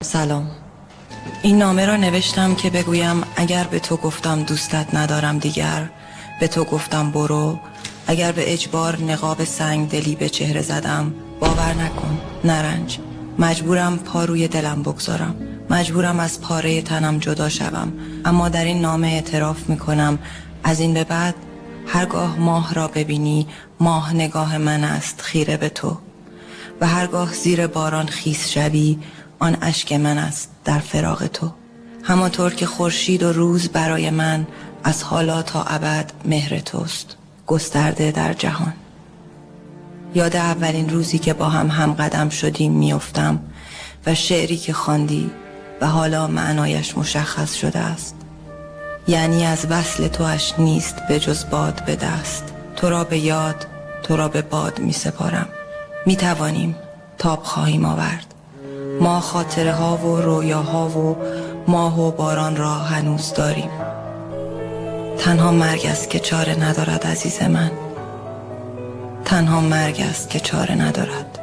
سلام. این نامه را نوشتم که بگویم اگر به تو گفتم دوستت ندارم دیگر، به تو گفتم برو، اگر به اجبار نقاب سنگ دلی به چهره زدم، باور نکن، نرنج، مجبورم پا روی دلم بگذارم، مجبورم از پاره تنم جدا شوم، اما در این نامه اعتراف میکنم از این به بعد هرگاه ماه را ببینی، ماه نگاه من است خیره به تو، و هرگاه زیر باران خیس شوی، آن اشک من است در فراق تو. همانطور که خورشید و روز برای من از حالا تا ابد مهر توست، گسترده در جهان. یاد اولین روزی که با هم قدم شدیم میافتم و شعری که خواندی و حالا معنایش مشخص شده است. یعنی از وصل توش نیست به جز باد به دست، تو را به یاد، تو را به باد می سپارم. می توانیم، تاب خواهیم آورد. ما خاطره ها و رویاها و ماه و باران را هنوز داریم. تنها مرگ است که چاره ندارد عزیز من، تنها مرگ است که چاره ندارد.